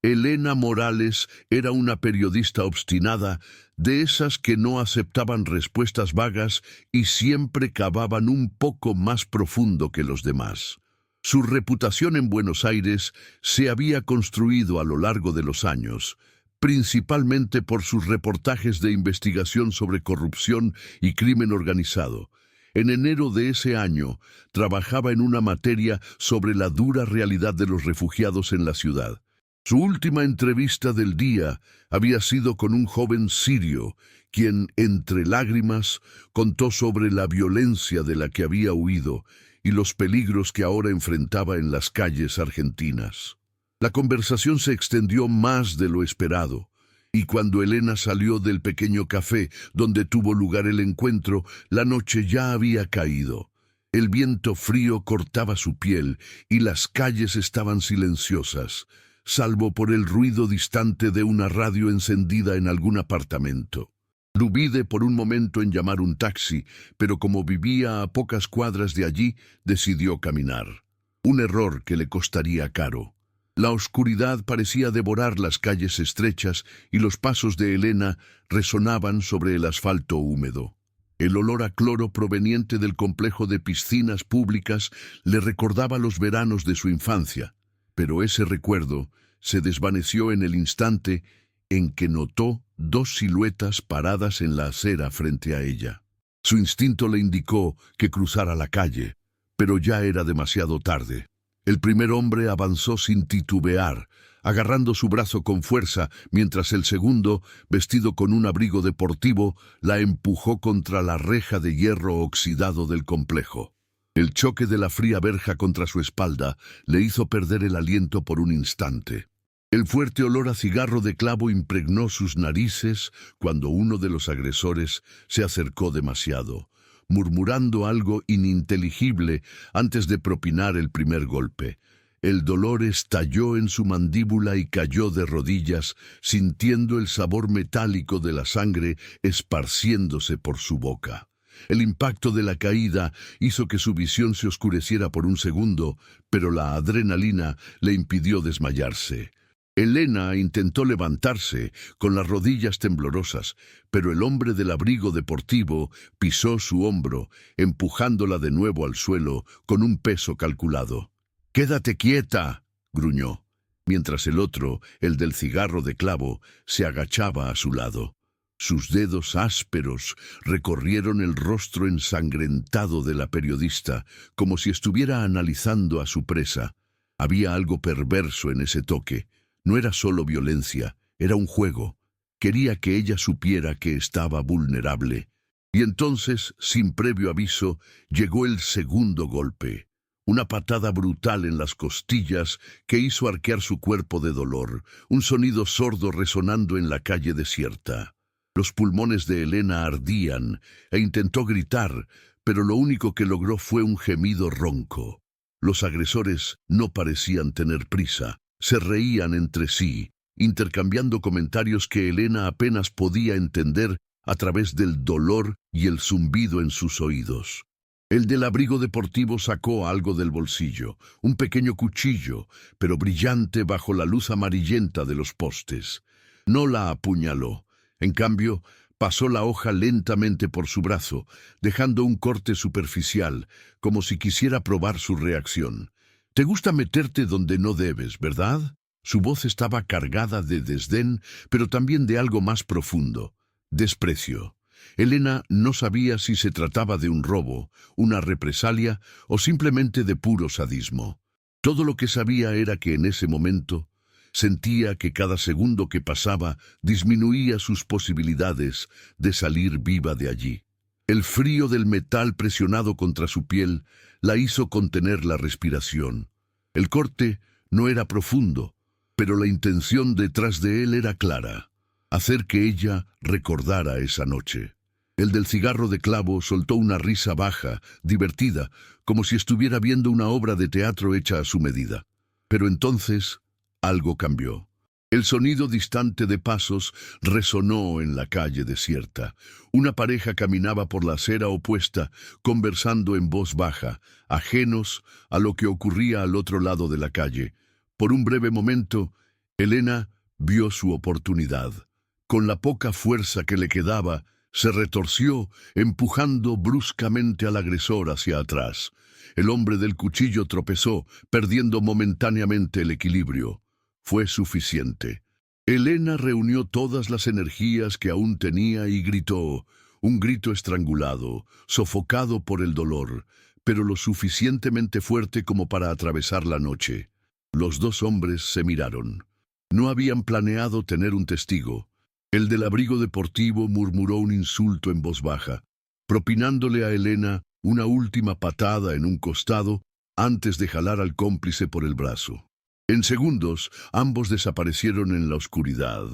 Elena Morales era una periodista obstinada, de esas que no aceptaban respuestas vagas y siempre cavaban un poco más profundo que los demás. Su reputación en Buenos Aires se había construido a lo largo de los años, principalmente por sus reportajes de investigación sobre corrupción y crimen organizado. En enero de ese año, trabajaba en una materia sobre la dura realidad de los refugiados en la ciudad. Su última entrevista del día había sido con un joven sirio, quien, entre lágrimas, contó sobre la violencia de la que había huido y los peligros que ahora enfrentaba en las calles argentinas. La conversación se extendió más de lo esperado, y cuando Elena salió del pequeño café donde tuvo lugar el encuentro, la noche ya había caído. El viento frío cortaba su piel y las calles estaban silenciosas, salvo por el ruido distante de una radio encendida en algún apartamento. Dudé por un momento en llamar un taxi, pero como vivía a pocas cuadras de allí, decidió caminar. Un error que le costaría caro. La oscuridad parecía devorar las calles estrechas y los pasos de Elena resonaban sobre el asfalto húmedo. El olor a cloro proveniente del complejo de piscinas públicas le recordaba los veranos de su infancia, pero ese recuerdo se desvaneció en el instante en que notó dos siluetas paradas en la acera frente a ella. Su instinto le indicó que cruzara la calle, pero ya era demasiado tarde. El primer hombre avanzó sin titubear, agarrando su brazo con fuerza, mientras el segundo, vestido con un abrigo deportivo, la empujó contra la reja de hierro oxidado del complejo. El choque de la fría verja contra su espalda le hizo perder el aliento por un instante. El fuerte olor a cigarro de clavo impregnó sus narices cuando uno de los agresores se acercó demasiado, murmurando algo ininteligible antes de propinar el primer golpe. El dolor estalló en su mandíbula y cayó de rodillas, sintiendo el sabor metálico de la sangre esparciéndose por su boca. El impacto de la caída hizo que su visión se oscureciera por un segundo, pero la adrenalina le impidió desmayarse. Elena intentó levantarse, con las rodillas temblorosas, pero el hombre del abrigo deportivo pisó su hombro, empujándola de nuevo al suelo con un peso calculado. «¡Quédate quieta!», gruñó, mientras el otro, el del cigarro de clavo, se agachaba a su lado. Sus dedos ásperos recorrieron el rostro ensangrentado de la periodista, como si estuviera analizando a su presa. Había algo perverso en ese toque. No era solo violencia, era un juego. Quería que ella supiera que estaba vulnerable. Y entonces, sin previo aviso, llegó el segundo golpe. Una patada brutal en las costillas que hizo arquear su cuerpo de dolor, un sonido sordo resonando en la calle desierta. Los pulmones de Elena ardían e intentó gritar, pero lo único que logró fue un gemido ronco. Los agresores no parecían tener prisa. Se reían entre sí, intercambiando comentarios que Elena apenas podía entender a través del dolor y el zumbido en sus oídos. El del abrigo deportivo sacó algo del bolsillo, un pequeño cuchillo, pero brillante bajo la luz amarillenta de los postes. No la apuñaló. En cambio, pasó la hoja lentamente por su brazo, dejando un corte superficial, como si quisiera probar su reacción. «Te gusta meterte donde no debes, ¿verdad?». Su voz estaba cargada de desdén, pero también de algo más profundo, desprecio. Elena no sabía si se trataba de un robo, una represalia o simplemente de puro sadismo. Todo lo que sabía era que en ese momento sentía que cada segundo que pasaba disminuía sus posibilidades de salir viva de allí. El frío del metal presionado contra su piel la hizo contener la respiración. El corte no era profundo, pero la intención detrás de él era clara: hacer que ella recordara esa noche. El del cigarro de clavo soltó una risa baja, divertida, como si estuviera viendo una obra de teatro hecha a su medida. Pero entonces algo cambió. El sonido distante de pasos resonó en la calle desierta. Una pareja caminaba por la acera opuesta, conversando en voz baja, ajenos a lo que ocurría al otro lado de la calle. Por un breve momento, Elena vio su oportunidad. Con la poca fuerza que le quedaba, se retorció, empujando bruscamente al agresor hacia atrás. El hombre del cuchillo tropezó, perdiendo momentáneamente el equilibrio. Fue suficiente. Elena reunió todas las energías que aún tenía y gritó, un grito estrangulado, sofocado por el dolor, pero lo suficientemente fuerte como para atravesar la noche. Los dos hombres se miraron. No habían planeado tener un testigo. El del abrigo deportivo murmuró un insulto en voz baja, propinándole a Elena una última patada en un costado antes de jalar al cómplice por el brazo. En segundos, ambos desaparecieron en la oscuridad,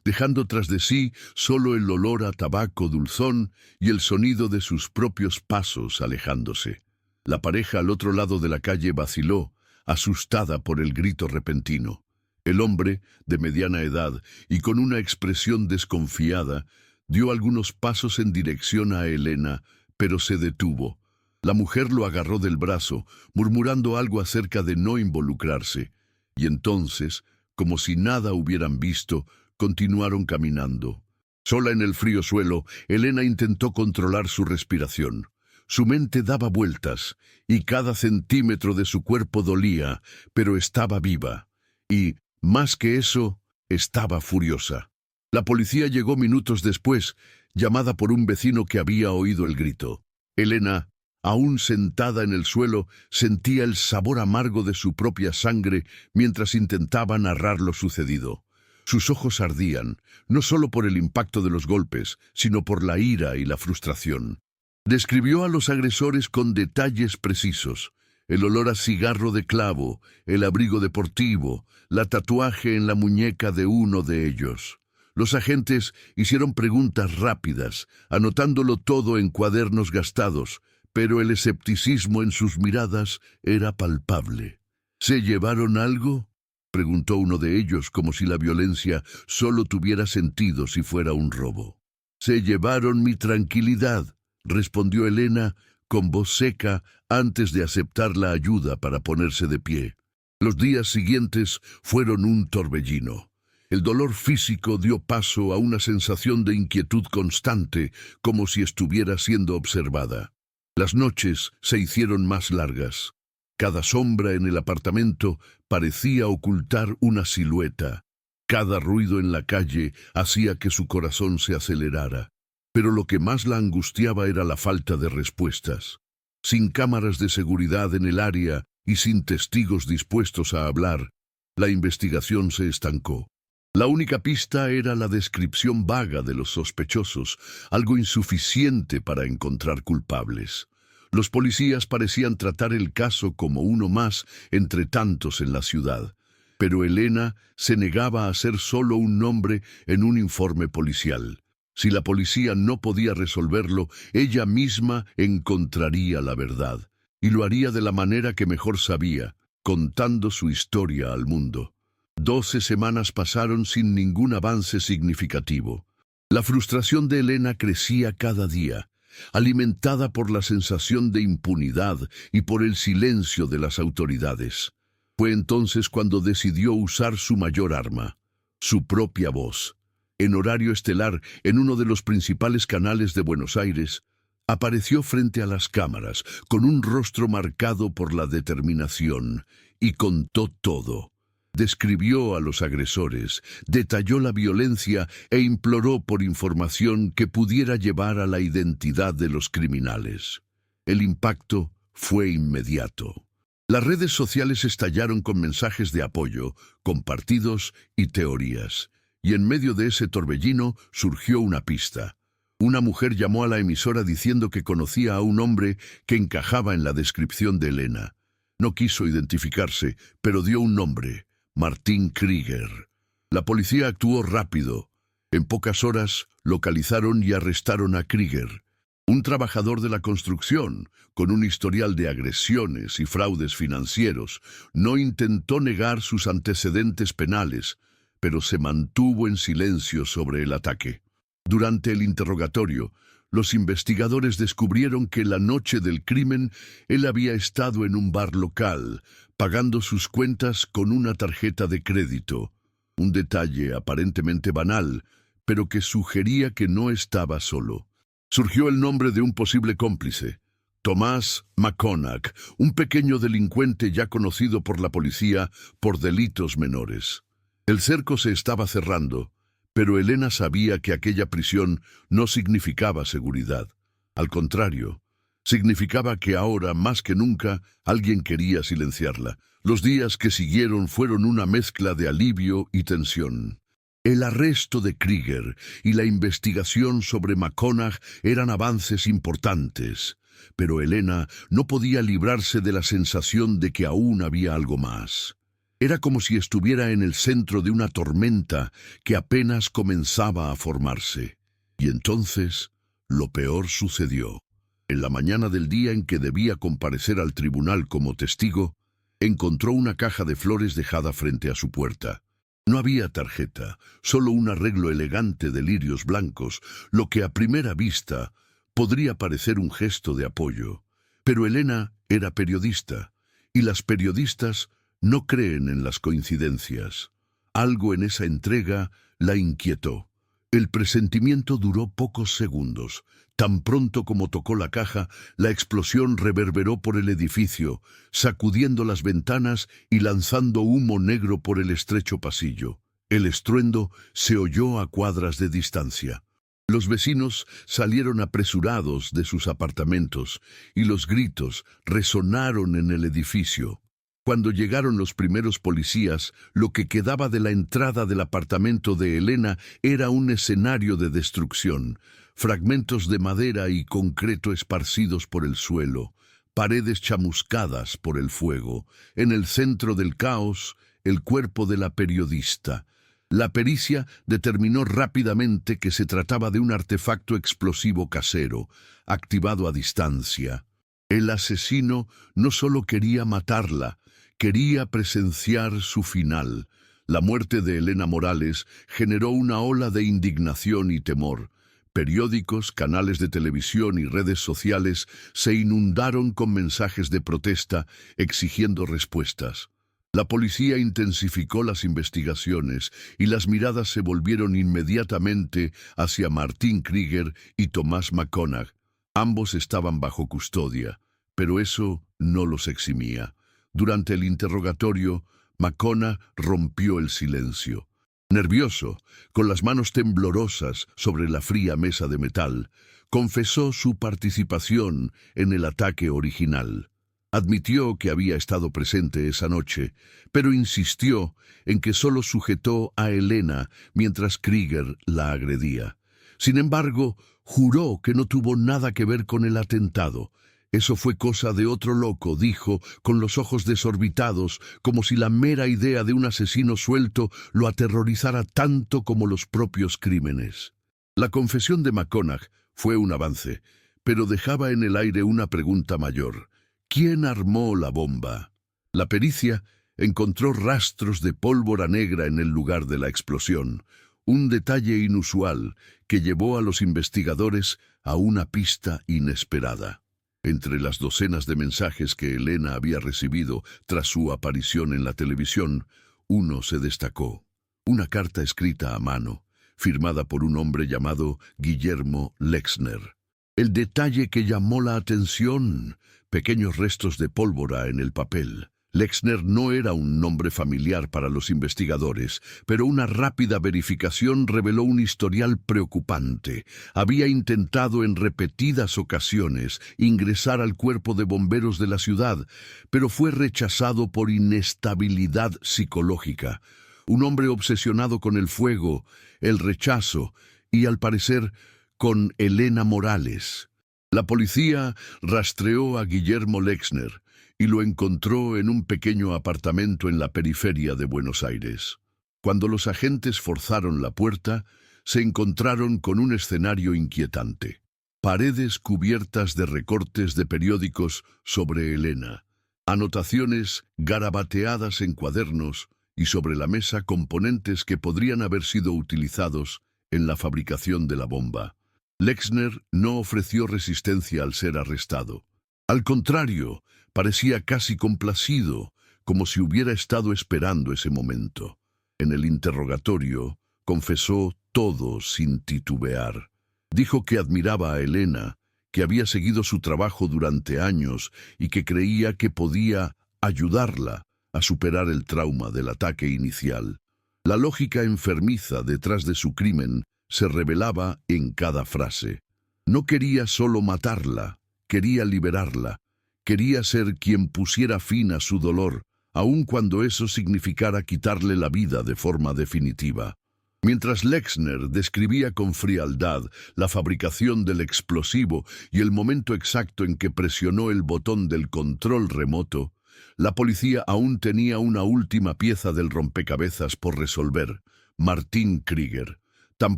dejando tras de sí solo el olor a tabaco dulzón y el sonido de sus propios pasos alejándose. La pareja al otro lado de la calle vaciló, asustada por el grito repentino. El hombre, de mediana edad y con una expresión desconfiada, dio algunos pasos en dirección a Elena, pero se detuvo. La mujer lo agarró del brazo, murmurando algo acerca de no involucrarse. Y entonces, como si nada hubieran visto, continuaron caminando. Sola en el frío suelo, Elena intentó controlar su respiración. Su mente daba vueltas, y cada centímetro de su cuerpo dolía, pero estaba viva. Y, más que eso, estaba furiosa. La policía llegó minutos después, llamada por un vecino que había oído el grito. Elena, aún sentada en el suelo, sentía el sabor amargo de su propia sangre mientras intentaba narrar lo sucedido. Sus ojos ardían, no solo por el impacto de los golpes, sino por la ira y la frustración. Describió a los agresores con detalles precisos: el olor a cigarro de clavo, el abrigo deportivo, la tatuaje en la muñeca de uno de ellos. Los agentes hicieron preguntas rápidas, anotándolo todo en cuadernos gastados, pero el escepticismo en sus miradas era palpable. ¿Se llevaron algo?, preguntó uno de ellos, como si la violencia solo tuviera sentido si fuera un robo. «Se llevaron mi tranquilidad», respondió Elena con voz seca antes de aceptar la ayuda para ponerse de pie. Los días siguientes fueron un torbellino. El dolor físico dio paso a una sensación de inquietud constante, como si estuviera siendo observada. Las noches se hicieron más largas. Cada sombra en el apartamento parecía ocultar una silueta. Cada ruido en la calle hacía que su corazón se acelerara. Pero lo que más la angustiaba era la falta de respuestas. Sin cámaras de seguridad en el área y sin testigos dispuestos a hablar, la investigación se estancó. La única pista era la descripción vaga de los sospechosos, algo insuficiente para encontrar culpables. Los policías parecían tratar el caso como uno más entre tantos en la ciudad, pero Elena se negaba a ser solo un nombre en un informe policial. Si la policía no podía resolverlo, ella misma encontraría la verdad, y lo haría de la manera que mejor sabía, contando su historia al mundo. 12 semanas pasaron sin ningún avance significativo. La frustración de Elena crecía cada día, alimentada por la sensación de impunidad y por el silencio de las autoridades. Fue entonces cuando decidió usar su mayor arma, su propia voz. En horario estelar, en uno de los principales canales de Buenos Aires, apareció frente a las cámaras, con un rostro marcado por la determinación, y contó todo. Describió a los agresores, detalló la violencia e imploró por información que pudiera llevar a la identidad de los criminales. El impacto fue inmediato. Las redes sociales estallaron con mensajes de apoyo, compartidos y teorías. Y en medio de ese torbellino surgió una pista. Una mujer llamó a la emisora diciendo que conocía a un hombre que encajaba en la descripción de Elena. No quiso identificarse, pero dio un nombre: Martín Krieger. La policía actuó rápido. En pocas horas localizaron y arrestaron a Krieger, un trabajador de la construcción, con un historial de agresiones y fraudes financieros. No intentó negar sus antecedentes penales, pero se mantuvo en silencio sobre el ataque. Durante el interrogatorio, los investigadores descubrieron que la noche del crimen él había estado en un bar local, pagando sus cuentas con una tarjeta de crédito. un detalle aparentemente banal, pero que sugería que no estaba solo. Surgió el nombre de un posible cómplice, Tomás McConaughey, un pequeño delincuente ya conocido por la policía por delitos menores. El cerco se estaba cerrando, pero Elena sabía que aquella prisión no significaba seguridad. Al contrario, significaba que ahora, más que nunca, alguien quería silenciarla. Los días que siguieron fueron una mezcla de alivio y tensión. El arresto de Krieger y la investigación sobre McConaughey eran avances importantes, pero Elena no podía librarse de la sensación de que aún había algo más. Era como si estuviera en el centro de una tormenta que apenas comenzaba a formarse. Y entonces, lo peor sucedió. En la mañana del día en que debía comparecer al tribunal como testigo, encontró una caja de flores dejada frente a su puerta. No había tarjeta, solo un arreglo elegante de lirios blancos, lo que a primera vista podría parecer un gesto de apoyo. Pero Elena era periodista, y las periodistas no creen en las coincidencias. Algo en esa entrega la inquietó. El presentimiento duró pocos segundos. Tan pronto como tocó la caja, la explosión reverberó por el edificio, sacudiendo las ventanas y lanzando humo negro por el estrecho pasillo. El estruendo se oyó a cuadras de distancia. Los vecinos salieron apresurados de sus apartamentos y los gritos resonaron en el edificio. Cuando llegaron los primeros policías, lo que quedaba de la entrada del apartamento de Elena era un escenario de destrucción. Fragmentos de madera y concreto esparcidos por el suelo, paredes chamuscadas por el fuego. En el centro del caos, el cuerpo de la periodista. La pericia determinó rápidamente que se trataba de un artefacto explosivo casero, activado a distancia. El asesino no solo quería matarla, quería presenciar su final. La muerte de Elena Morales generó una ola de indignación y temor. Periódicos, canales de televisión y redes sociales se inundaron con mensajes de protesta exigiendo respuestas. La policía intensificó las investigaciones y las miradas se volvieron inmediatamente hacia Martin Krieger y Tomás McConaughey. Ambos estaban bajo custodia, pero eso no los eximía. Durante el interrogatorio, McConaughey rompió el silencio. Nervioso, con las manos temblorosas sobre la fría mesa de metal, confesó su participación en el ataque original. Admitió que había estado presente esa noche, pero insistió en que solo sujetó a Elena mientras Krieger la agredía. Sin embargo, juró que no tuvo nada que ver con el atentado. Eso fue cosa de otro loco, dijo, con los ojos desorbitados, como si la mera idea de un asesino suelto lo aterrorizara tanto como los propios crímenes. La confesión de McConaughey fue un avance, pero dejaba en el aire una pregunta mayor. ¿Quién armó la bomba? La pericia encontró rastros de pólvora negra en el lugar de la explosión, un detalle inusual que llevó a los investigadores a una pista inesperada. Entre las docenas de mensajes que Elena había recibido tras su aparición en la televisión, uno se destacó. Una carta escrita a mano, firmada por un hombre llamado Guillermo Lexner. El detalle que llamó la atención, pequeños restos de pólvora en el papel. Lexner no era un nombre familiar para los investigadores, pero una rápida verificación reveló un historial preocupante. Había intentado en repetidas ocasiones ingresar al cuerpo de bomberos de la ciudad, pero fue rechazado por inestabilidad psicológica. Un hombre obsesionado con el fuego, el rechazo y, al parecer, con Elena Morales. La policía rastreó a Guillermo Lexner y lo encontró en un pequeño apartamento en la periferia de Buenos Aires. Cuando los agentes forzaron la puerta, se encontraron con un escenario inquietante. Paredes cubiertas de recortes de periódicos sobre Elena, anotaciones garabateadas en cuadernos y sobre la mesa componentes que podrían haber sido utilizados en la fabricación de la bomba. Lexner no ofreció resistencia al ser arrestado. Al contrario, parecía casi complacido, como si hubiera estado esperando ese momento. En el interrogatorio, confesó todo sin titubear. Dijo que admiraba a Elena, que había seguido su trabajo durante años y que creía que podía ayudarla a superar el trauma del ataque inicial. La lógica enfermiza detrás de su crimen se revelaba en cada frase. No quería solo matarla, quería liberarla. Quería ser quien pusiera fin a su dolor, aun cuando eso significara quitarle la vida de forma definitiva. Mientras Lexner describía con frialdad la fabricación del explosivo y el momento exacto en que presionó el botón del control remoto, la policía aún tenía una última pieza del rompecabezas por resolver: Martin Krieger. Tan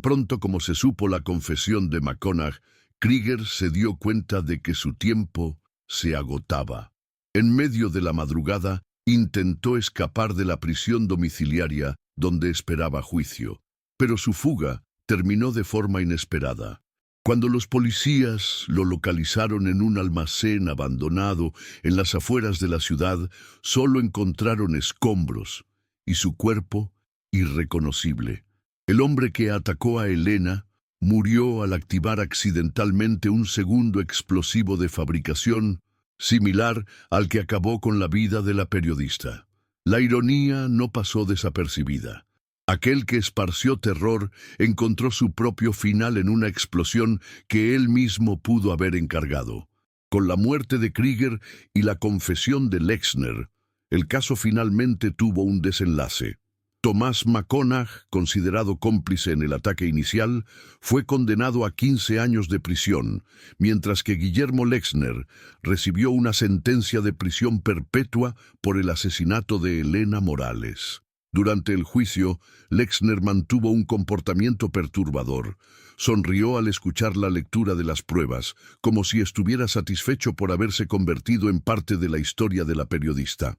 pronto como se supo la confesión de McConaughey, Krieger se dio cuenta de que su tiempo se agotaba. En medio de la madrugada, intentó escapar de la prisión domiciliaria donde esperaba juicio, pero su fuga terminó de forma inesperada. Cuando los policías lo localizaron en un almacén abandonado en las afueras de la ciudad, solo encontraron escombros y su cuerpo irreconocible. El hombre que atacó a Elena murió al activar accidentalmente un segundo explosivo de fabricación similar al que acabó con la vida de la periodista. La ironía no pasó desapercibida. Aquel que esparció terror encontró su propio final en una explosión que él mismo pudo haber encargado. Con la muerte de Krieger y la confesión de Lexner, el caso finalmente tuvo un desenlace. Thomas McConaughey, considerado cómplice en el ataque inicial, fue condenado a 15 años de prisión, mientras que Guillermo Lexner recibió una sentencia de prisión perpetua por el asesinato de Elena Morales. Durante el juicio, Lexner mantuvo un comportamiento perturbador. Sonrió al escuchar la lectura de las pruebas, como si estuviera satisfecho por haberse convertido en parte de la historia de la periodista.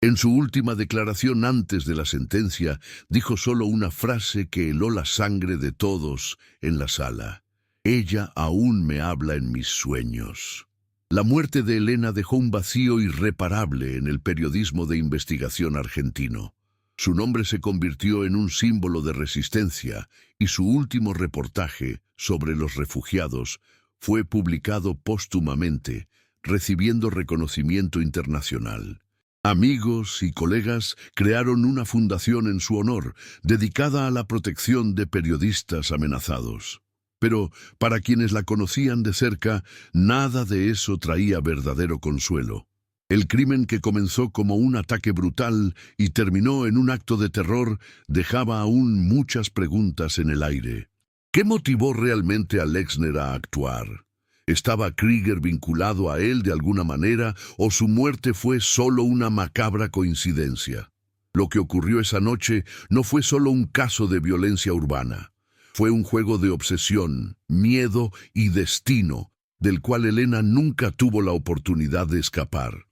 En su última declaración antes de la sentencia, dijo solo una frase que heló la sangre de todos en la sala: «Ella aún me habla en mis sueños». La muerte de Elena dejó un vacío irreparable en el periodismo de investigación argentino. Su nombre se convirtió en un símbolo de resistencia y su último reportaje sobre los refugiados fue publicado póstumamente, recibiendo reconocimiento internacional. Amigos y colegas crearon una fundación en su honor, dedicada a la protección de periodistas amenazados. Pero para quienes la conocían de cerca, nada de eso traía verdadero consuelo. El crimen, que comenzó como un ataque brutal y terminó en un acto de terror, dejaba aún muchas preguntas en el aire. ¿Qué motivó realmente a Lexner a actuar? ¿Estaba Krieger vinculado a él de alguna manera o su muerte fue solo una macabra coincidencia? Lo que ocurrió esa noche no fue solo un caso de violencia urbana. Fue un juego de obsesión, miedo y destino, del cual Elena nunca tuvo la oportunidad de escapar.